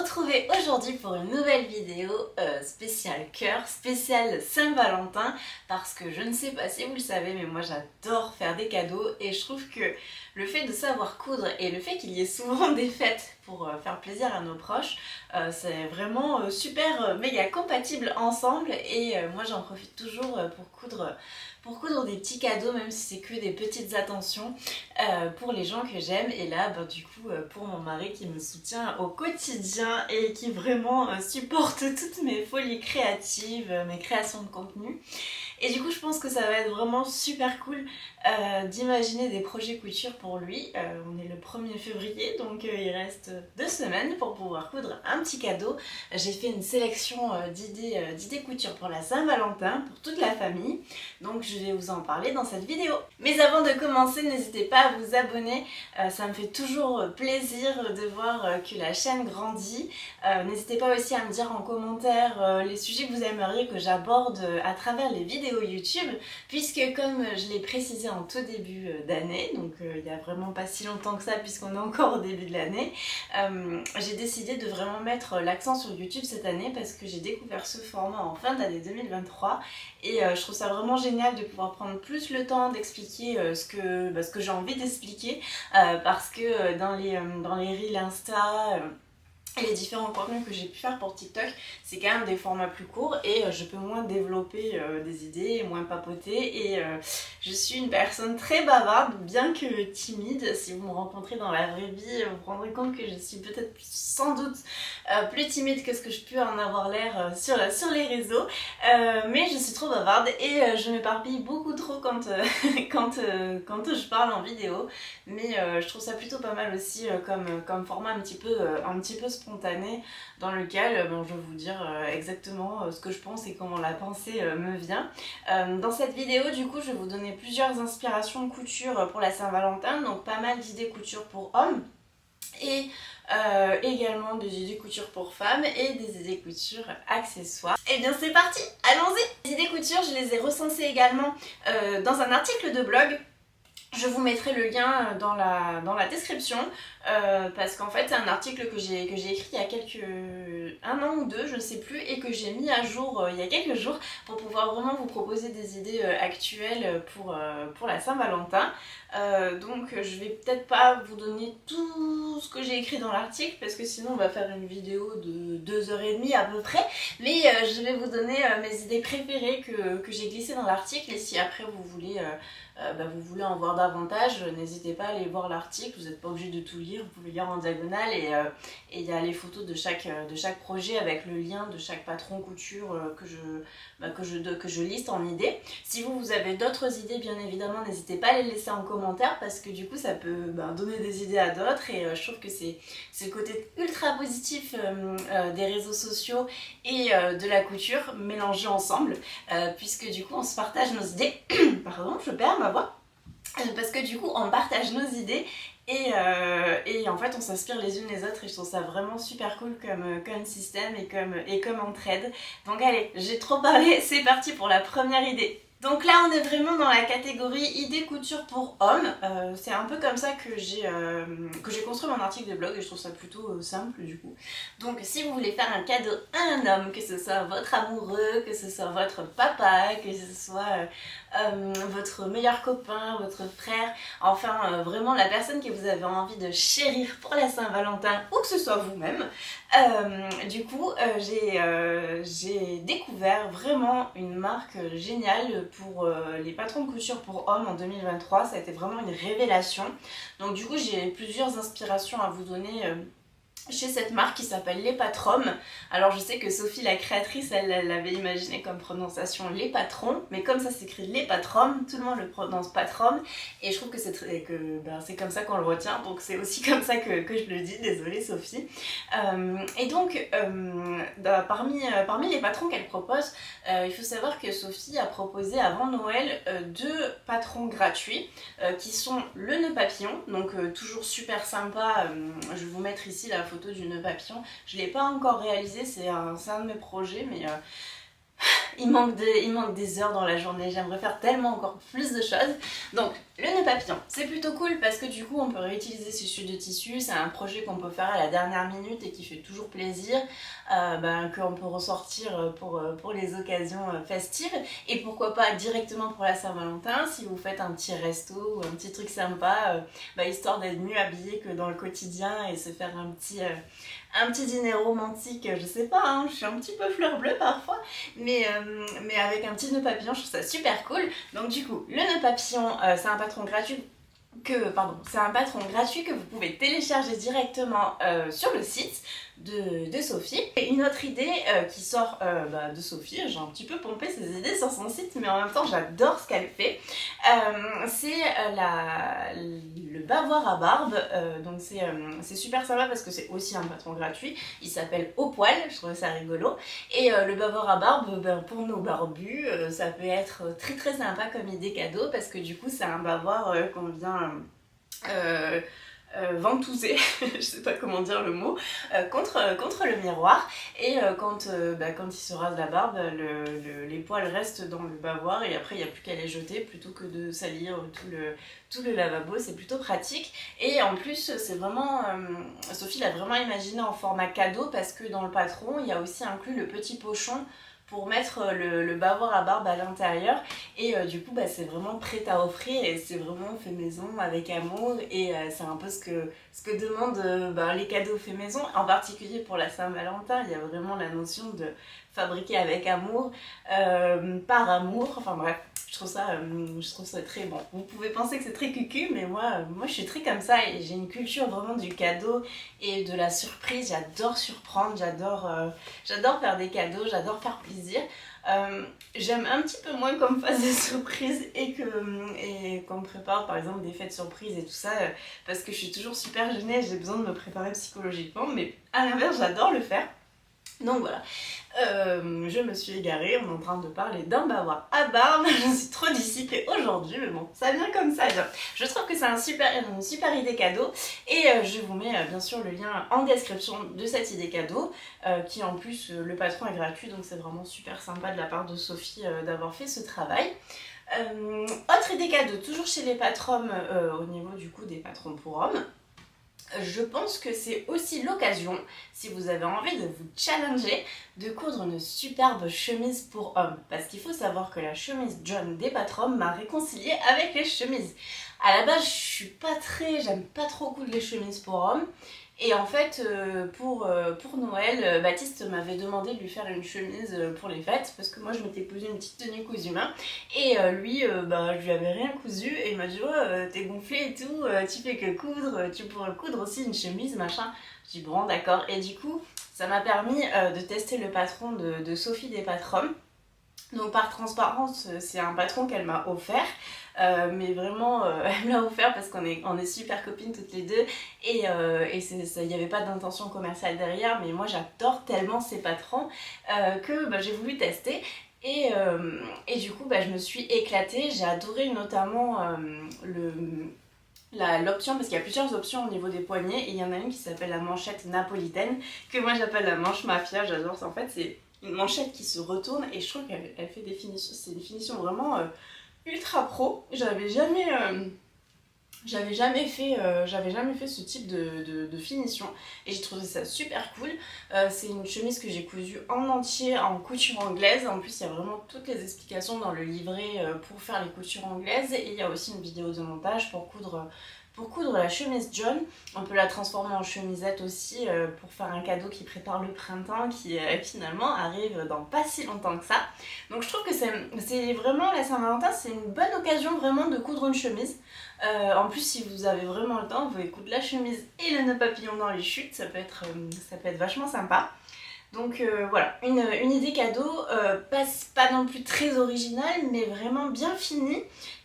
retrouver aujourd'hui pour une nouvelle vidéo spéciale cœur, spéciale Saint-Valentin, parce que je ne sais pas si vous le savez, mais moi j'adore faire des cadeaux et je trouve que le fait de savoir coudre et le fait qu'il y ait souvent des fêtes pour faire plaisir à nos proches, c'est vraiment super méga compatible ensemble et moi j'en profite toujours pour coudre des petits cadeaux, même si c'est que des petites attentions pour les gens que j'aime. Et là, du coup, pour mon mari qui me soutient au quotidien et qui vraiment supporte toutes mes folies créatives, mes créations de contenu. Et du coup, je pense que ça va être vraiment super cool d'imaginer des projets couture pour lui. On est le 1er février, donc il reste 2 semaines pour pouvoir coudre un petit cadeau. J'ai fait une sélection d'idées couture pour la Saint-Valentin, pour toute la famille. Donc je vais vous en parler dans cette vidéo. Mais avant de commencer, n'hésitez pas à vous abonner. Ça me fait toujours plaisir de voir que la chaîne grandit. N'hésitez pas aussi à me dire en commentaire les sujets que vous aimeriez que j'aborde à travers les vidéos YouTube, puisque comme je l'ai précisé en tout début d'année, donc il n'y a vraiment pas si longtemps que ça puisqu'on est encore au début de l'année, j'ai décidé de vraiment mettre l'accent sur YouTube cette année parce que j'ai découvert ce format en fin d'année 2023 et je trouve ça vraiment génial de pouvoir prendre plus le temps d'expliquer ce que j'ai envie d'expliquer parce que dans les reels Insta et les différents contenus que j'ai pu faire pour TikTok, c'est quand même des formats plus courts et je peux moins développer des idées, moins papoter et je suis une personne très bavarde, bien que timide. Si vous me rencontrez dans la vraie vie, vous vous rendrez compte que je suis peut-être sans doute plus timide que ce que je peux en avoir l'air sur les réseaux, mais je suis trop bavarde et je m'éparpille beaucoup trop quand je parle en vidéo, mais je trouve ça plutôt pas mal aussi comme format un petit peu spontané dans lequel je vais vous dire exactement ce que je pense et comment la pensée me vient. Dans cette vidéo du coup je vais vous donner plusieurs inspirations de couture pour la Saint-Valentin, donc pas mal d'idées couture pour hommes et également des idées couture pour femmes et des idées couture accessoires. Et bien c'est parti, allons-y. Les idées couture je les ai recensées également dans un article de blog. Je vous mettrai le lien dans la description parce qu'en fait c'est un article que j'ai écrit il y a un an ou deux, je ne sais plus, et que j'ai mis à jour il y a quelques jours pour pouvoir vraiment vous proposer des idées actuelles pour la Saint-Valentin. Donc je vais peut-être pas vous donner tout ce que j'ai écrit dans l'article parce que sinon on va faire une vidéo de 2h30 à peu près, mais je vais vous donner mes idées préférées que j'ai glissées dans l'article, et si après vous voulez en voir davantage, n'hésitez pas à aller voir l'article, vous n'êtes pas obligé de tout lire, vous pouvez lire en diagonale et il y a les photos de chaque projet avec le lien de chaque patron couture que je liste en idées. Si vous avez d'autres idées, bien évidemment, n'hésitez pas à les laisser en commentaire parce que du coup ça peut donner des idées à d'autres et je trouve que c'est le côté ultra positif des réseaux sociaux et de la couture mélangés ensemble puisque du coup on se partage nos idées. Pardon, je perds ma voix. Parce que du coup on partage nos idées et en fait on s'inspire les unes les autres et je trouve ça vraiment super cool comme système et comme entraide. Donc allez, j'ai trop parlé, c'est parti pour la première idée. Donc là on est vraiment dans la catégorie idées couture pour hommes, c'est un peu comme ça que j'ai construit mon article de blog et je trouve ça plutôt simple du coup. Donc si vous voulez faire un cadeau à un homme, que ce soit votre amoureux, que ce soit votre papa, que ce soit votre meilleur copain, votre frère, enfin vraiment la personne que vous avez envie de chérir pour la Saint-Valentin ou que ce soit vous-même, du coup j'ai découvert vraiment une marque géniale pour les patrons de couture pour hommes en 2023, ça a été vraiment une révélation. Donc du coup j'ai plusieurs inspirations à vous donner chez cette marque qui s'appelle Les Patrons. Alors je sais que Sophie la créatrice elle l'avait imaginé comme prononciation Les Patrons, mais comme ça s'écrit Les Patrons, tout le monde le prononce Patron et je trouve que c'est comme ça qu'on le retient, donc c'est aussi comme ça que je le dis, désolée Sophie. Et donc parmi les patrons qu'elle propose, il faut savoir que Sophie a proposé avant Noël 2 patrons gratuits qui sont le nœud papillon, donc toujours super sympa. Je vais vous mettre ici la photo du nœud papillon. Je ne l'ai pas encore réalisé, c'est un de mes projets, mais il manque des heures dans la journée, j'aimerais faire tellement encore plus de choses. Donc le nœud papillon, c'est plutôt cool parce que du coup on peut réutiliser ces chutes de tissu, c'est un projet qu'on peut faire à la dernière minute et qui fait toujours plaisir, qu'on peut ressortir pour les occasions festives, et pourquoi pas directement pour la Saint-Valentin, si vous faites un petit resto ou un petit truc sympa, histoire d'être mieux habillé que dans le quotidien et se faire un petit dîner romantique, je sais pas, hein, je suis un petit peu fleur bleue parfois, mais avec un petit nœud papillon, je trouve ça super cool. Donc du coup, le nœud papillon, c'est un patron gratuit que vous pouvez télécharger directement sur le site de Sophie. Et une autre idée qui sort de Sophie, j'ai un petit peu pompé ses idées sur son site, mais en même temps j'adore ce qu'elle fait, c'est le bavoir à barbe. Donc c'est super sympa parce que c'est aussi un patron gratuit, il s'appelle Au Poil, je trouve ça rigolo. Et le bavoir à barbe, pour nos barbus, ça peut être très très sympa comme idée cadeau, parce que du coup c'est un bavoir qu'on vient ventouser, je sais pas comment dire le mot, contre le miroir, et quand il se rase la barbe, les poils restent dans le bavoir et après il n'y a plus qu'à les jeter plutôt que de salir tout le lavabo. C'est plutôt pratique, et en plus c'est vraiment, Sophie l'a vraiment imaginé en format cadeau, parce que dans le patron il y a aussi inclus le petit pochon pour mettre le bavoir à barbe à l'intérieur, et du coup c'est vraiment prêt à offrir et c'est vraiment fait maison avec amour, et c'est un peu ce que demandent les cadeaux fait maison, en particulier pour la Saint-Valentin. Il y a vraiment la notion de fabriquer avec amour, par amour, enfin bref. Je trouve ça très bon. Vous pouvez penser que c'est très cucu, mais moi je suis très comme ça, et j'ai une culture vraiment du cadeau et de la surprise. J'adore surprendre, j'adore faire des cadeaux, j'adore faire plaisir. J'aime un petit peu moins qu'on me fasse des surprises et qu'on me prépare par exemple des fêtes surprises et tout ça, parce que je suis toujours super gênée, j'ai besoin de me préparer psychologiquement, mais à l'inverse j'adore le faire. Donc voilà, je me suis égarée, on est en train de parler d'un bavoir à barbe, je suis trop dissipée aujourd'hui, mais bon, ça vient comme ça vient. Je trouve que c'est une super idée cadeau, et je vous mets bien sûr le lien en description de cette idée cadeau, qui en plus, le patron est gratuit, donc c'est vraiment super sympa de la part de Sophie d'avoir fait ce travail. Autre idée cadeau, toujours chez les patrons, au niveau du coup des patrons pour hommes. Je pense que c'est aussi l'occasion, si vous avez envie de vous challenger, de coudre une superbe chemise pour homme. Parce qu'il faut savoir que la chemise John des patrons m'a réconciliée avec les chemises. À la base, j'aime pas trop coudre les chemises pour hommes. Et en fait, pour Noël, Baptiste m'avait demandé de lui faire une chemise pour les fêtes, parce que moi je m'étais cousu une petite tenue cousu main, et lui, je lui avais rien cousu, et il m'a dit ouais, t'es gonflé et tout, tu fais que coudre, tu pourrais coudre aussi une chemise, machin. Je dis bon d'accord, et du coup ça m'a permis de tester le patron de Sophie des Patrons. Donc par transparence, c'est un patron qu'elle m'a offert, mais vraiment elle me l'a offert parce qu'on est super copines toutes les deux, et il n'y avait pas d'intention commerciale derrière, mais moi j'adore tellement ces patrons que j'ai voulu tester. Et du coup je me suis éclatée, j'ai adoré notamment l'option, parce qu'il y a plusieurs options au niveau des poignets, et il y en a une qui s'appelle la manchette napolitaine, que moi j'appelle la manche mafia. J'adore ça, en fait c'est une manchette qui se retourne, et je trouve qu'elle fait des finitions, c'est une finition vraiment ultra pro. J'avais jamais fait ce type de finition, et j'ai trouvé ça super cool. C'est une chemise que j'ai cousue en entier en couture anglaise. En plus il y a vraiment toutes les explications dans le livret pour faire les coutures anglaises, et il y a aussi une vidéo de montage pour coudre la chemise John. On peut la transformer en chemisette aussi, pour faire un cadeau qui prépare le printemps, qui finalement arrive dans pas si longtemps que ça. Donc je trouve que c'est vraiment, la Saint-Valentin, c'est une bonne occasion vraiment de coudre une chemise. En plus, si vous avez vraiment le temps, vous pouvez coudre la chemise et le nœud papillon dans les chutes, ça peut être vachement sympa. Donc voilà, une idée cadeau, pas non plus très originale, mais vraiment bien finie.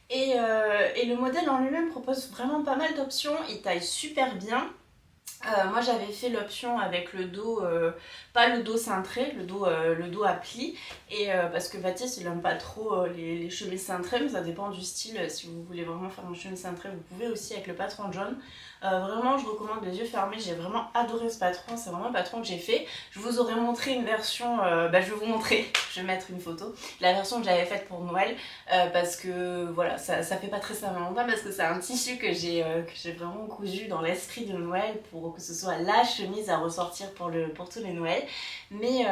Et le modèle en lui-même propose vraiment pas mal d'options, il taille super bien. Moi j'avais fait l'option avec le dos, pas le dos cintré, le dos à plis, et parce que Baptiste il aime pas trop les chemises cintrées, mais ça dépend du style. Si vous voulez vraiment faire une chemise cintrée, vous pouvez aussi avec le patron John. Vraiment je recommande les yeux fermés, j'ai vraiment adoré ce patron, c'est vraiment un patron que j'ai fait. Je vous aurais montré une version, je vais vous montrer, je vais mettre une photo, la version que j'avais faite pour Noël, parce que voilà, ça fait pas très Saint-Valentin, parce que c'est un tissu que j'ai vraiment cousu dans l'esprit de Noël pour que ce soit la chemise à ressortir pour tous les Noëls. Mais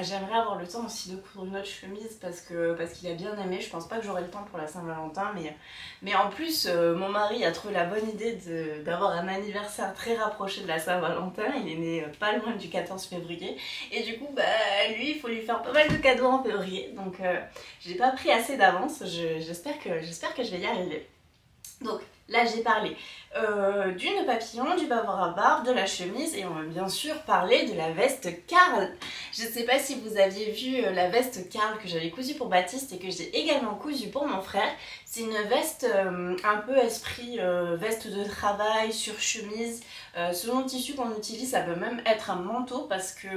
j'aimerais avoir le temps aussi de coudre une autre chemise parce qu'il a bien aimé. Je pense pas que j'aurai le temps pour la Saint-Valentin, mais en plus mon mari a trouvé la bonne idée d'avoir un anniversaire très rapproché de la Saint-Valentin. Il est né pas loin du 14 février et du coup lui il faut lui faire pas mal de cadeaux en février, donc j'ai pas pris assez d'avance. J'espère que je vais y arriver. Donc là j'ai parlé d'une papillon, du bavard à barbe, de la chemise et on va bien sûr parler de la veste Karl. Je ne sais pas si vous aviez vu la veste Karl que j'avais cousue pour Baptiste et que j'ai également cousue pour mon frère. C'est une veste un peu esprit veste de travail sur chemise. Selon le tissu qu'on utilise, ça peut même être un manteau parce que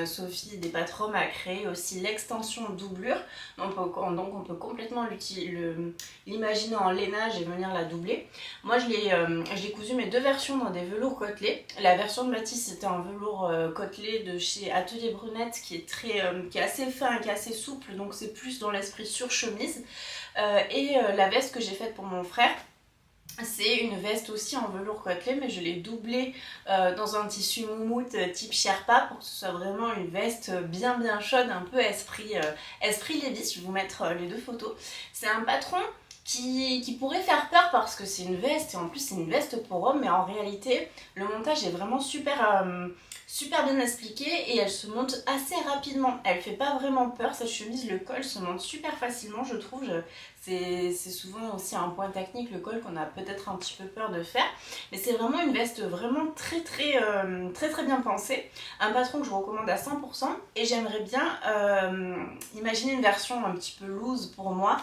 Sophie des Patrom a créé aussi l'extension doublure. Donc on peut complètement l'imaginer en lainage et venir la doubler. Moi j'ai cousu mes deux versions dans des velours côtelés. La version de Baptiste c'était un velours côtelé de chez Atelier Brunette qui est assez fin et qui est assez souple, donc c'est plus dans l'esprit sur chemise. La veste que j'ai faite pour mon frère, c'est une veste aussi en velours côtelé, mais je l'ai doublée dans un tissu moumoute type Sherpa pour que ce soit vraiment une veste bien chaude, un peu esprit Levi's. Je vais vous mettre les deux photos. C'est un patron qui pourrait faire peur parce que c'est une veste et en plus c'est une veste pour homme, mais en réalité le montage est vraiment super bien expliqué et elle se monte assez rapidement. Elle fait pas vraiment peur cette chemise, le col se monte super facilement je trouve. C'est souvent aussi un point technique, le col, qu'on a peut-être un petit peu peur de faire, mais c'est vraiment une veste vraiment très bien pensée, un patron que je recommande à 100%. Et j'aimerais bien imaginer une version un petit peu loose pour moi,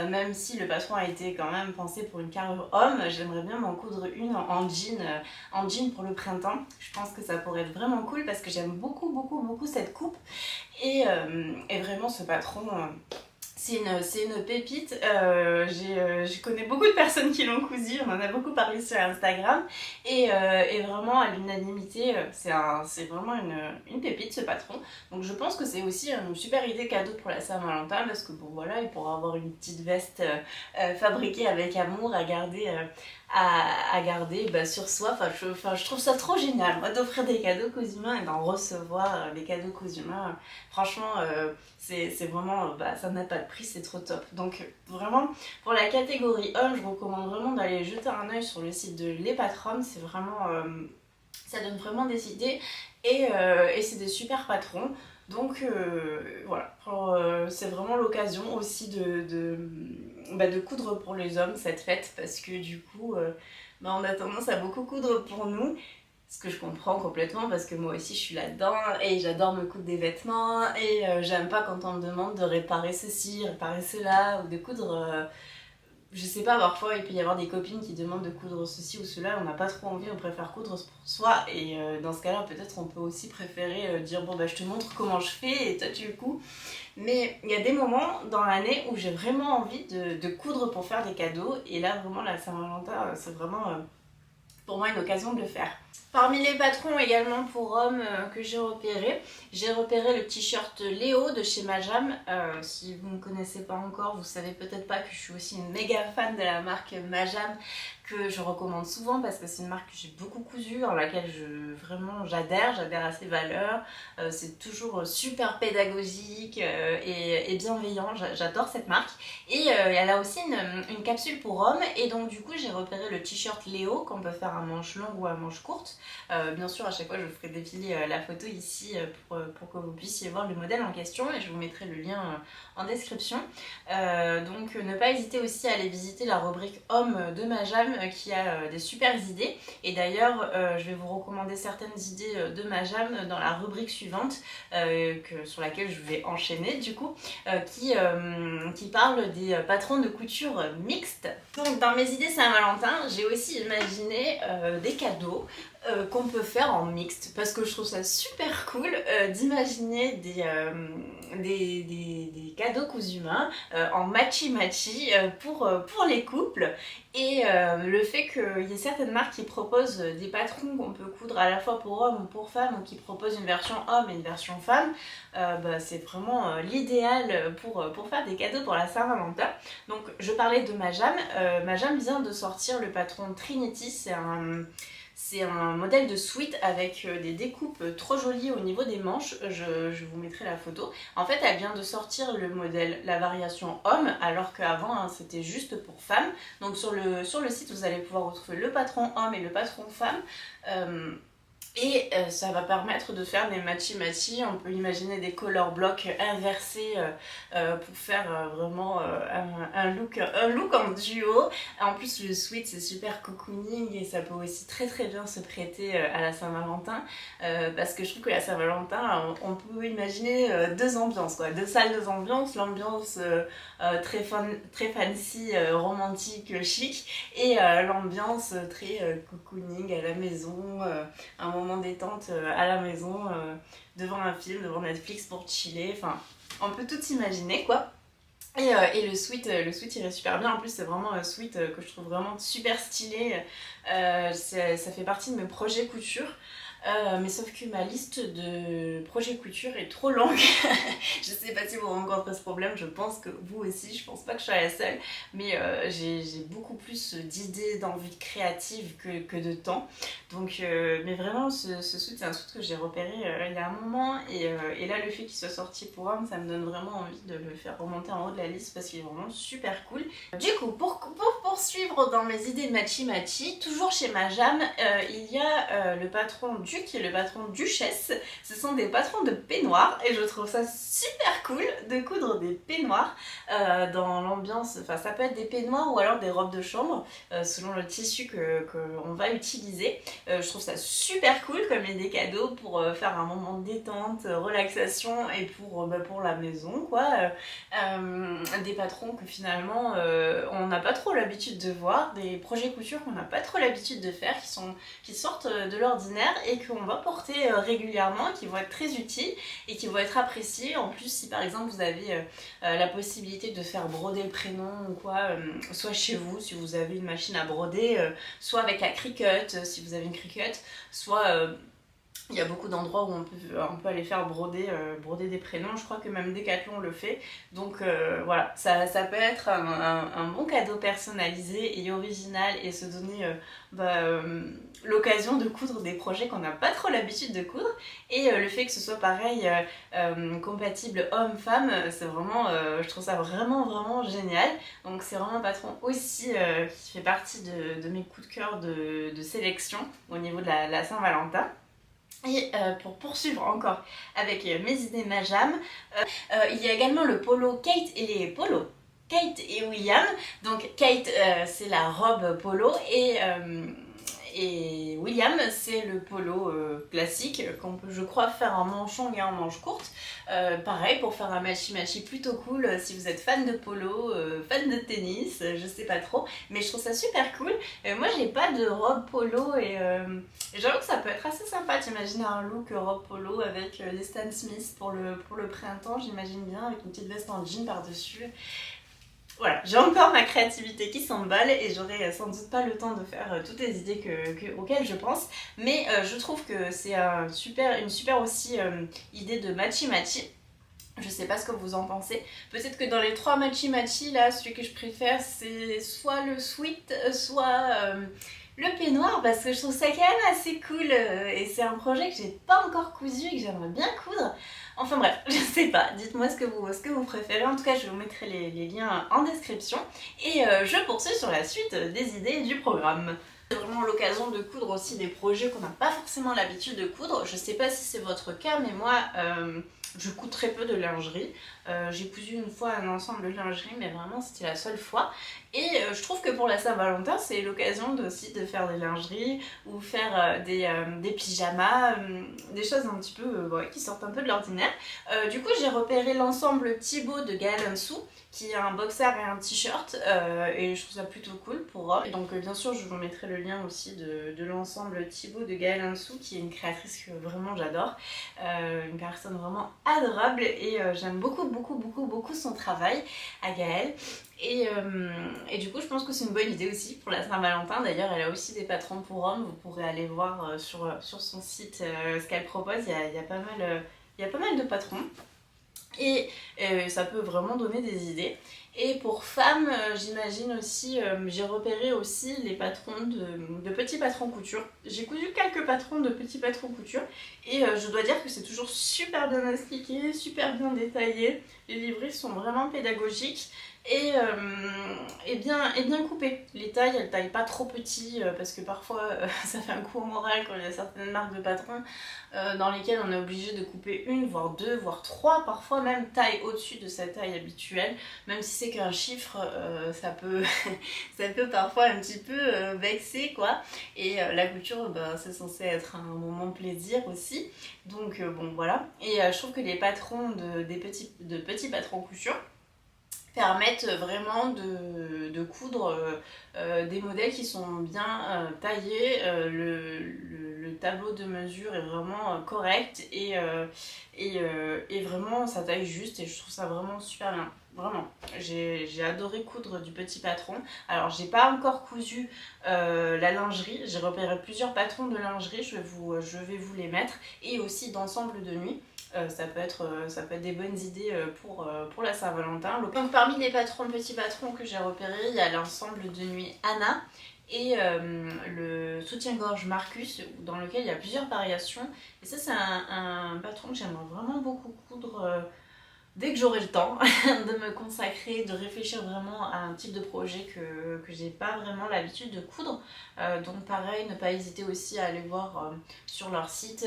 même si le patron a été quand même pensé pour une carrure homme. J'aimerais bien m'en coudre une en jean pour le printemps. Je pense que ça pourrait être vraiment cool parce que j'aime beaucoup cette coupe et vraiment ce patron. C'est une pépite. Je connais beaucoup de personnes qui l'ont cousu, on en a beaucoup parlé sur Instagram et vraiment à l'unanimité c'est vraiment une pépite ce patron. Donc je pense que c'est aussi une super idée cadeau pour la Saint-Valentin parce que bon voilà, il pourra avoir une petite veste fabriquée avec amour à garder sur soi. Je trouve ça trop génial moi d'offrir des cadeaux cousus main et d'en recevoir des cadeaux cousus main. Franchement c'est vraiment, ça n'a pas de prix, c'est trop top. Donc vraiment pour la catégorie homme, je recommande vraiment d'aller jeter un œil sur le site de Les Patrom. C'est vraiment, ça donne vraiment des idées et c'est des super patrons. Donc voilà, c'est vraiment l'occasion aussi de coudre pour les hommes cette fête parce que du coup on a tendance à beaucoup coudre pour nous. Ce que je comprends complètement parce que moi aussi je suis là-dedans et j'adore me coudre des vêtements et j'aime pas quand on me demande de réparer ceci, réparer cela ou de coudre. Je sais pas, parfois il peut y avoir des copines qui demandent de coudre ceci ou cela, on n'a pas trop envie, on préfère coudre pour soi et dans ce cas-là peut-être on peut aussi préférer dire bon je te montre comment je fais et toi tu le couds. Mais il y a des moments dans l'année où j'ai vraiment envie de coudre pour faire des cadeaux et là vraiment la Saint-Valentin c'est vraiment pour moi une occasion de le faire. Parmi les patrons également pour hommes que j'ai repéré le t-shirt Léo de chez Majam. Si vous ne connaissez pas encore, vous savez peut-être pas que je suis aussi une méga fan de la marque Majam, que je recommande souvent parce que c'est une marque que j'ai beaucoup cousue, dans laquelle j'adhère à ses valeurs. C'est toujours super pédagogique et bienveillant, j'adore cette marque. Et elle a aussi une capsule pour hommes et donc du coup j'ai repéré le t-shirt Léo qu'on peut faire à manches longues ou à manches courtes. Bien sûr à chaque fois je vous ferai défiler la photo ici pour que vous puissiez voir le modèle en question et je vous mettrai le lien en description. Donc ne pas hésiter aussi à aller visiter la rubrique hommes de Majam qui a des super idées et d'ailleurs je vais vous recommander certaines idées de Majam dans la rubrique suivante sur laquelle je vais enchaîner du coup qui parle des patrons de couture mixtes. Donc dans mes idées Saint-Valentin j'ai aussi imaginé des cadeaux qu'on peut faire en mixte parce que je trouve ça super cool d'imaginer des cadeaux cousus main en matchy-matchy pour les couples et le fait qu'il y ait certaines marques qui proposent des patrons qu'on peut coudre à la fois pour hommes ou pour femmes ou qui proposent une version homme et une version femme, c'est vraiment l'idéal pour faire des cadeaux pour la Saint-Valentin. Donc je parlais de Majam. Majam vient de sortir le patron Trinity, c'est un modèle de sweat avec des découpes trop jolies au niveau des manches, je vous mettrai la photo. En fait, elle vient de sortir le modèle, la variation homme, alors qu'avant hein, c'était juste pour femmes. Donc sur le site, vous allez pouvoir retrouver le patron homme et le patron femme. Et ça va permettre de faire des matchy-matchy, on peut imaginer des color blocks inversés pour faire vraiment un look en duo. En plus le sweat c'est super cocooning et ça peut aussi très bien se prêter à la Saint-Valentin parce que je trouve que la Saint-Valentin on peut imaginer deux ambiances, quoi, deux salles, deux ambiances, l'ambiance très fancy, romantique, chic et l'ambiance très cocooning à la maison, un moment détente à la maison, devant un film, devant Netflix pour chiller, enfin on peut tout imaginer quoi. Et le sweat irait super bien, en plus c'est vraiment un sweat que je trouve vraiment super stylé, ça fait partie de mes projets couture. Mais sauf que ma liste de projets couture est trop longue. Je sais pas si vous rencontrez ce problème, je pense que vous aussi, je pense pas que je sois la seule, mais j'ai beaucoup plus d'idées, d'envies créatives que de temps. Donc, mais vraiment, ce sweat, c'est un sweat que j'ai repéré il y a un moment, et là, le fait qu'il soit sorti pour homme, ça me donne vraiment envie de le faire remonter en haut de la liste parce qu'il est vraiment super cool. Du coup, pour poursuivre dans mes idées de matchy-matchy, toujours chez Majam, il y a le patron Duc et le patron Duchesse. Ce sont des patrons de peignoirs et je trouve ça super cool de coudre des peignoirs dans l'ambiance, enfin ça peut être des peignoirs ou alors des robes de chambre selon le tissu qu'on va utiliser. Je trouve ça super cool comme idée cadeau pour faire un moment de détente, relaxation et pour la maison quoi. Des patrons que finalement on n'a pas trop l'habitude de voir, des projets couture qu'on n'a pas trop l'habitude de faire, qui sortent de l'ordinaire et qu'on va porter régulièrement, qui vont être très utiles et qui vont être appréciés. En plus, si par exemple vous avez la possibilité de faire broder le prénom ou quoi, soit chez vous si vous avez une machine à broder, soit avec la Cricut si vous avez une Cricut, soit il y a beaucoup d'endroits où on peut aller faire broder des prénoms, je crois que même Decathlon le fait. Donc voilà, ça peut être un bon cadeau personnalisé et original et se donner l'occasion de coudre des projets qu'on n'a pas trop l'habitude de coudre. Et le fait que ce soit pareil, compatible homme-femme, c'est vraiment, je trouve ça vraiment génial. Donc c'est vraiment un patron aussi qui fait partie de mes coups de cœur de sélection au niveau de la Saint-Valentin. Et pour poursuivre encore avec mes idées Majam, il y a également le polo Kate et les polos Kate et William. Donc Kate c'est la robe polo et William c'est le polo classique qu'on peut je crois faire en manche longue et en manche courte. Pareil pour faire un matchy-matchy plutôt cool si vous êtes fan de polo, fan de tennis, je sais pas trop, mais je trouve ça super cool. Moi j'ai pas de robe polo et j'avoue que ça peut être assez sympa, t'imagines un look robe polo avec des Stan Smith pour le printemps, j'imagine bien, avec une petite veste en jean par-dessus. Voilà, j'ai encore ma créativité qui s'emballe et j'aurai sans doute pas le temps de faire toutes les idées auxquelles je pense, mais je trouve que c'est une super aussi idée de matchy-matchy. Je sais pas ce que vous en pensez. Peut-être que dans les trois matchy-matchy, là, celui que je préfère, c'est soit le sweat, soit le peignoir, parce que je trouve ça quand même assez cool. Et c'est un projet que j'ai pas encore cousu et que j'aimerais bien coudre. Enfin bref, je sais pas. Dites-moi ce que vous préférez. En tout cas, je vous mettrai les liens en description. Et je poursuis sur la suite des idées du programme. C'est vraiment l'occasion de coudre aussi des projets qu'on n'a pas forcément l'habitude de coudre. Je sais pas si c'est votre cas, mais moi, Je couds très peu de lingerie. J'ai cousu une fois un ensemble de lingerie, mais vraiment c'était la seule fois. Et je trouve que pour la Saint-Valentin, c'est l'occasion aussi de faire des lingeries ou faire des pyjamas, des choses un petit peu ouais, qui sortent un peu de l'ordinaire. Du coup, j'ai repéré l'ensemble Thibaut de Gaël Sou, qui est un boxer et un t-shirt, et je trouve ça plutôt cool pour eux. Et donc bien sûr, je vous mettrai le lien aussi de l'ensemble Thibaut de Gaël Sou, qui est une créatrice que vraiment j'adore. Une personne vraiment adorable et j'aime beaucoup son travail à Gaëlle. Et du coup, je pense que c'est une bonne idée aussi pour la Saint-Valentin. D'ailleurs, elle a aussi des patrons pour hommes. Vous pourrez aller voir sur son site ce qu'elle propose. Il y a pas mal de patrons. Et ça peut vraiment donner des idées. Et pour femmes, j'imagine aussi, j'ai repéré aussi les patrons de petits patrons couture. J'ai cousu quelques patrons de petits patrons couture et je dois dire que c'est toujours super bien expliqué, super bien détaillé. Les livrets sont vraiment pédagogiques et bien coupés. Les tailles, elles taillent pas trop petit parce que parfois ça fait un coup au moral quand il y a certaines marques de patrons dans lesquelles on est obligé de couper une, voire deux, voire trois, parfois même taille au-dessus de sa taille habituelle. Même si c'est qu'un chiffre, ça peut parfois un petit peu vexer quoi. Et la couture, c'est censé être un moment plaisir aussi. Donc bon voilà. Et je trouve que les patrons de petits patrons couture permettent vraiment de coudre des modèles qui sont bien taillés. Le tableau de mesure est vraiment correct et vraiment ça taille juste et je trouve ça vraiment super bien. Vraiment, j'ai adoré coudre du petit patron. Alors, j'ai pas encore cousu la lingerie. J'ai repéré plusieurs patrons de lingerie. Je vais vous les mettre. Et aussi d'ensemble de nuit. Ça peut être des bonnes idées pour la Saint-Valentin. Donc, parmi les patrons, petits patrons que j'ai repérés, il y a l'ensemble de nuit Anna et le soutien-gorge Marcus, dans lequel il y a plusieurs variations. Et ça, c'est un patron que j'aimerais vraiment beaucoup coudre. Dès que j'aurai le temps de me consacrer, de réfléchir vraiment à un type de projet que j'ai pas vraiment l'habitude de coudre. Donc pareil, ne pas hésiter aussi à aller voir sur leur site.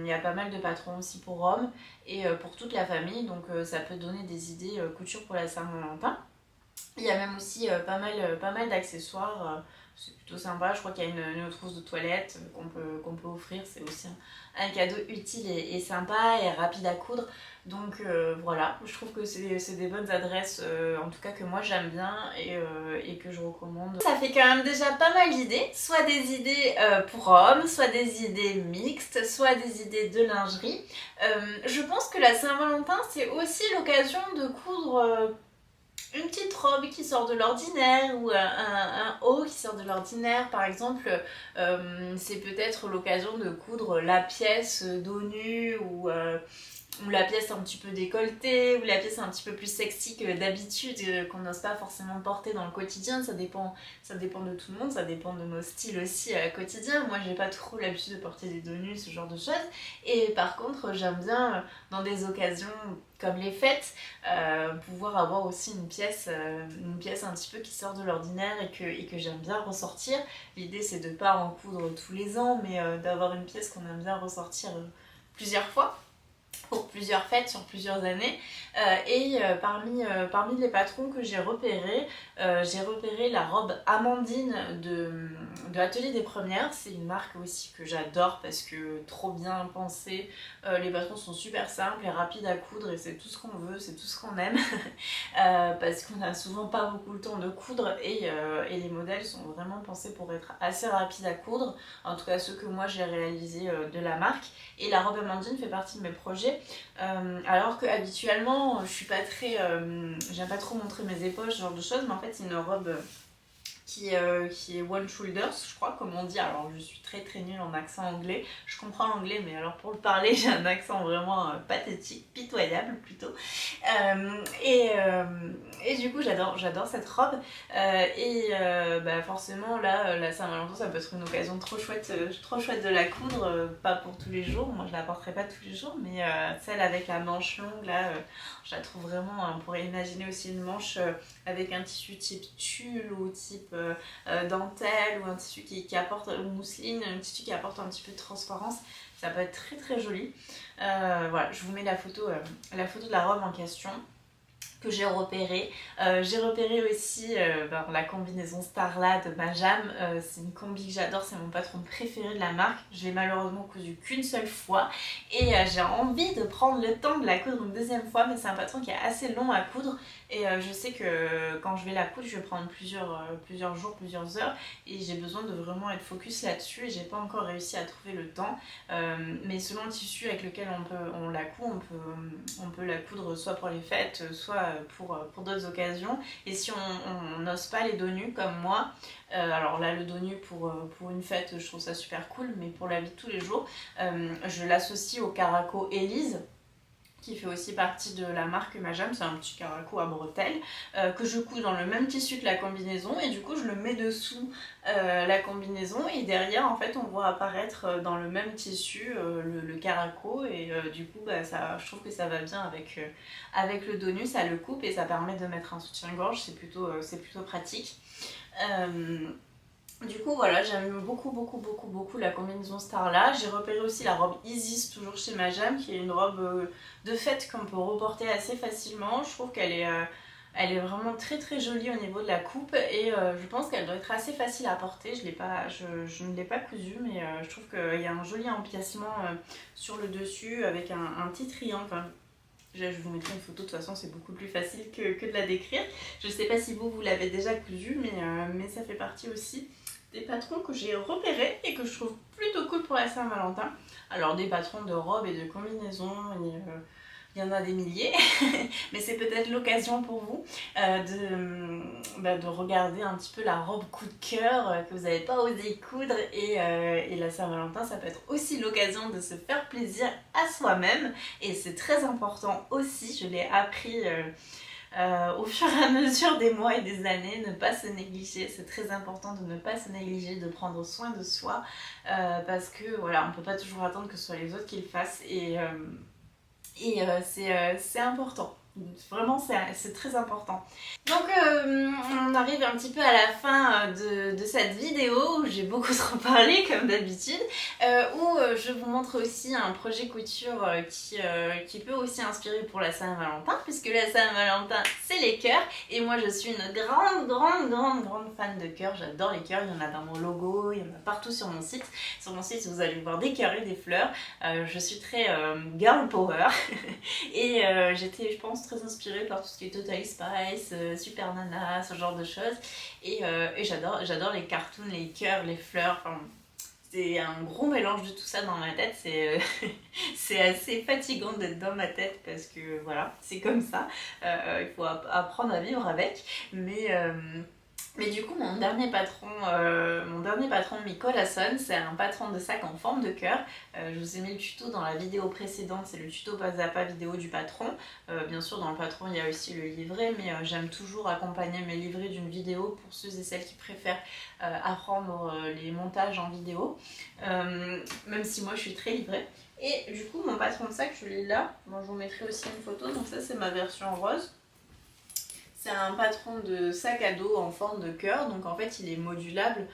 Il y a pas mal de patrons aussi pour hommes et pour toute la famille. Donc ça peut donner des idées couture pour la Saint-Valentin. Il y a même aussi pas mal d'accessoires. C'est plutôt sympa. Je crois qu'il y a une trousse de toilette qu'on peut offrir. C'est aussi un cadeau utile et sympa et rapide à coudre. Donc voilà, je trouve que c'est des bonnes adresses, en tout cas que moi j'aime bien et que je recommande. Ça fait quand même déjà pas mal d'idées, soit des idées pour hommes, soit des idées mixtes, soit des idées de lingerie. Je pense que la Saint-Valentin c'est aussi l'occasion de coudre une petite robe qui sort de l'ordinaire ou un haut qui sort de l'ordinaire par exemple. C'est peut-être l'occasion de coudre la pièce dos nu ou la pièce un petit peu décolletée, ou la pièce un petit peu plus sexy que d'habitude, qu'on n'ose pas forcément porter dans le quotidien. Ça dépend de tout le monde, ça dépend de nos styles aussi quotidiens. Moi, j'ai pas trop l'habitude de porter des dos nus, ce genre de choses. Et par contre, j'aime bien, dans des occasions comme les fêtes, pouvoir avoir aussi une pièce un petit peu qui sort de l'ordinaire et que j'aime bien ressortir. L'idée, c'est de pas en coudre tous les ans, mais d'avoir une pièce qu'on aime bien ressortir plusieurs fois, pour plusieurs fêtes sur plusieurs années. Parmi les patrons que j'ai repéré la robe Amandine de Atelier des Premières. C'est une marque aussi que j'adore parce que trop bien pensée. Les patrons sont super simples et rapides à coudre et c'est tout ce qu'on veut, c'est tout ce qu'on aime. Parce qu'on n'a souvent pas beaucoup le temps de coudre et les modèles sont vraiment pensés pour être assez rapides à coudre. En tout cas ceux que moi j'ai réalisés de la marque. Et la robe Amandine fait partie de mes projets. Alors que habituellement je suis pas très j'aime pas trop montrer mes épaules, ce genre de choses, mais en fait c'est une robe qui est one shoulders, je crois, comme on dit. Alors je suis très nulle en accent anglais, je comprends l'anglais, mais alors pour le parler j'ai un accent vraiment pathétique, pitoyable plutôt. Et du coup j'adore cette robe forcément là la Saint-Valentin ça peut être une occasion trop chouette de la coudre, pas pour tous les jours. Moi je la porterai pas tous les jours, mais celle avec la manche longue là, je la trouve vraiment, on pourrait imaginer aussi une manche avec un tissu type tulle ou type dentelle, ou un tissu qui apporte, ou mousseline, un tissu qui apporte un petit peu de transparence. ça peut être très très joli. Voilà, je vous mets la photo de la robe en question que j'ai repérée. J'ai repéré aussi la combinaison Starla de Majam. C'est une combi que j'adore, c'est mon patron préféré de la marque. Je l'ai malheureusement cousue qu'une seule fois et j'ai envie de prendre le temps de la coudre une deuxième fois, mais c'est un patron qui est assez long à coudre et je sais que quand je vais la coudre, je vais prendre plusieurs jours, plusieurs heures et j'ai besoin de vraiment être focus là-dessus et j'ai pas encore réussi à trouver le temps. Mais selon le tissu avec lequel on la coud, on peut la coudre soit pour les fêtes, soit pour d'autres occasions. Et si on n'ose pas les dos nus comme moi, alors là le dos nu pour une fête je trouve ça super cool, mais pour la vie de tous les jours, je l'associe au caraco Elise qui fait aussi partie de la marque Majam, c'est un petit caraco à bretelles que je couds dans le même tissu que la combinaison et du coup je le mets dessous la combinaison et derrière en fait on voit apparaître dans le même tissu le caraco et du coup je trouve que ça va bien avec le dos nu, ça le coupe et ça permet de mettre un soutien-gorge, c'est plutôt pratique. Du coup voilà, j'aime beaucoup la combinaison Starla. J'ai repéré aussi la robe Isis, toujours chez Majam, qui est une robe de fête qu'on peut reporter assez facilement. Je trouve qu'elle est vraiment très très jolie au niveau de la coupe et je pense qu'elle doit être assez facile à porter. Je ne l'ai pas cousue, mais je trouve qu'il y a un joli empiècement sur le dessus avec un petit triangle. Enfin, je vous mettrai une photo, de toute façon c'est beaucoup plus facile que de la décrire. Je ne sais pas si vous l'avez déjà cousue, mais ça fait partie aussi des patrons que j'ai repérés et que je trouve plutôt cool pour la Saint-Valentin. Alors des patrons de robes et de combinaisons, il y en a des milliers, mais c'est peut-être l'occasion pour vous de regarder un petit peu la robe coup de cœur que vous n'avez pas osé coudre et la Saint-Valentin, ça peut être aussi l'occasion de se faire plaisir à soi-même et c'est très important aussi, je l'ai appris au fur et à mesure des mois et des années, ne pas se négliger, c'est très important de ne pas se négliger, de prendre soin de soi parce que voilà, on ne peut pas toujours attendre que ce soit les autres qui le fassent et c'est important. Vraiment, c'est très important. Donc, on arrive un petit peu à la fin de cette vidéo où j'ai beaucoup trop parlé, comme d'habitude, où je vous montre aussi un projet couture qui peut aussi inspirer pour la Saint-Valentin, puisque la Saint-Valentin, c'est les cœurs, et moi, je suis une grande fan de cœurs. J'adore les cœurs, il y en a dans mon logo, il y en a partout sur mon site. Sur mon site, vous allez voir des cœurs et des fleurs. Je suis très girl power, et j'étais, je pense, très inspirée par tout ce qui est Totally Spice, Super Nana, ce genre de choses. Et j'adore les cartoons, les cœurs, les fleurs. Enfin, c'est un gros mélange de tout ça dans ma tête. C'est assez fatigant d'être dans ma tête parce que voilà, c'est comme ça. Il faut apprendre à vivre avec. Mais du coup, mon dernier patron Micolason, c'est un patron de sac en forme de cœur. Je vous ai mis le tuto dans la vidéo précédente, c'est le tuto pas à pas vidéo du patron. Bien sûr, dans le patron, il y a aussi le livret, mais j'aime toujours accompagner mes livrets d'une vidéo pour ceux et celles qui préfèrent apprendre les montages en vidéo, même si moi je suis très livrée. Et du coup, mon patron de sac, je l'ai là. Bon, je vous mettrai aussi une photo, donc ça c'est ma version rose. C'est un patron de sac à dos en forme de cœur, donc en fait il est modulable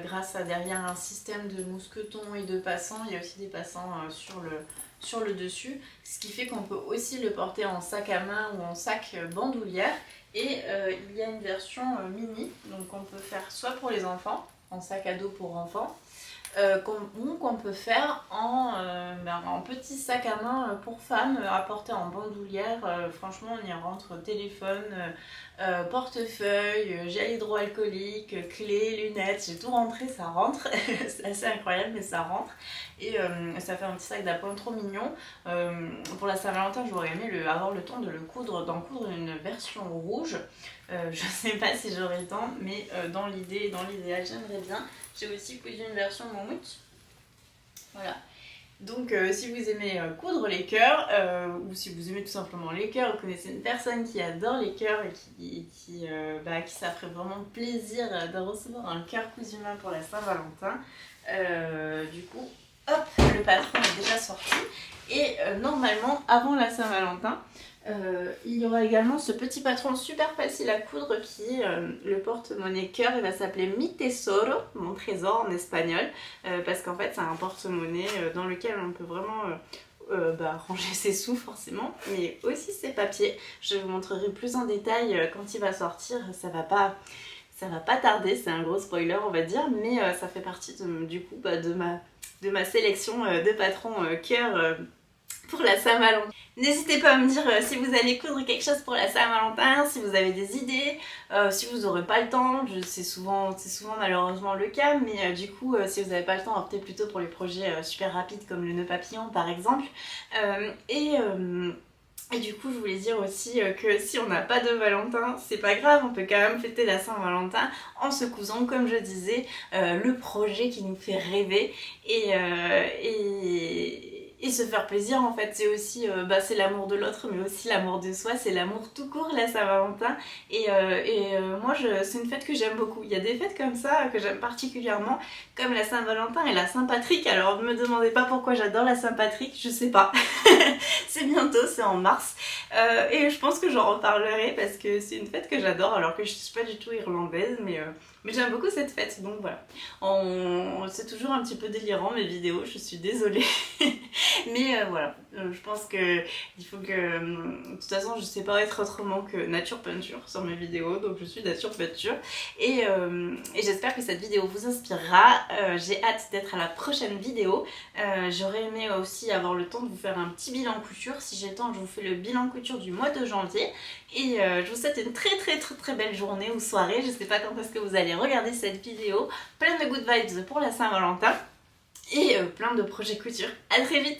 grâce à derrière un système de mousquetons et de passants. Il y a aussi des passants sur le dessus, ce qui fait qu'on peut aussi le porter en sac à main ou en sac bandoulière. Et il y a une version mini, donc on peut faire soit pour les enfants, en sac à dos pour enfants, qu'on peut faire en petit sac à main pour femmes à porter en bandoulière. Franchement, on y rentre téléphone, portefeuille, gel hydroalcoolique, clés, lunettes, j'ai tout rentré, ça rentre. C'est assez incroyable, mais ça rentre. Et ça fait un petit sac d'appoint trop mignon. Pour la Saint-Valentin, j'aurais aimé avoir le temps d'en coudre une version rouge. Je sais pas si j'aurai le temps, mais dans l'idéal, j'aimerais bien. J'ai aussi cousu une version moumoute. Voilà. Donc si vous aimez coudre les cœurs, ou si vous aimez tout simplement les cœurs, vous connaissez une personne qui adore les cœurs et qui ça ferait vraiment plaisir de recevoir un cœur cousu main pour la Saint-Valentin. Du coup, hop, le patron est déjà sorti. Et normalement, avant la Saint-Valentin, Il y aura également ce petit patron super facile à coudre qui est le porte-monnaie cœur. Il va s'appeler Mi Tesoro, mon trésor en espagnol, parce qu'en fait c'est un porte-monnaie dans lequel on peut vraiment ranger ses sous forcément, mais aussi ses papiers. Je vous montrerai plus en détail quand il va sortir, ça va pas tarder, c'est un gros spoiler on va dire, mais ça fait partie du coup de ma sélection de patrons cœur pour la Saint-Valentin. N'hésitez pas à me dire si vous allez coudre quelque chose pour la Saint-Valentin, si vous avez des idées, si vous n'aurez pas le temps, c'est souvent malheureusement le cas, mais du coup si vous n'avez pas le temps, optez plutôt pour les projets super rapides comme le nœud papillon par exemple. Et du coup, je voulais dire aussi que si on n'a pas de Valentin, c'est pas grave, on peut quand même fêter la Saint-Valentin en se cousant, comme je disais, le projet qui nous fait rêver et se faire plaisir en fait. C'est aussi c'est l'amour de l'autre, mais aussi l'amour de soi, c'est l'amour tout court, la Saint-Valentin. Moi, c'est une fête que j'aime beaucoup. Il y a des fêtes comme ça que j'aime particulièrement, comme la Saint-Valentin et la Saint-Patrick. Alors, ne me demandez pas pourquoi j'adore la Saint-Patrick, je sais pas. C'est bientôt, c'est en mars. Et je pense que j'en reparlerai parce que c'est une fête que j'adore, alors que je suis pas du tout irlandaise, mais j'aime beaucoup cette fête, donc voilà. C'est toujours un petit peu délirant mes vidéos, je suis désolée. Mais voilà, je pense que il faut que... de toute façon, je sais pas être autrement que nature peinture sur mes vidéos, donc je suis nature peinture. Et j'espère que cette vidéo vous inspirera. J'ai hâte d'être à la prochaine vidéo. J'aurais aimé aussi avoir le temps de vous faire un petit bilan couture. Si j'ai le temps, je vous fais le bilan couture du mois de janvier. Et je vous souhaite une très belle journée ou soirée. Je sais pas quand est-ce que vous allez regarder cette vidéo. Plein de good vibes pour la Saint-Valentin. Et plein de projets couture. À très vite!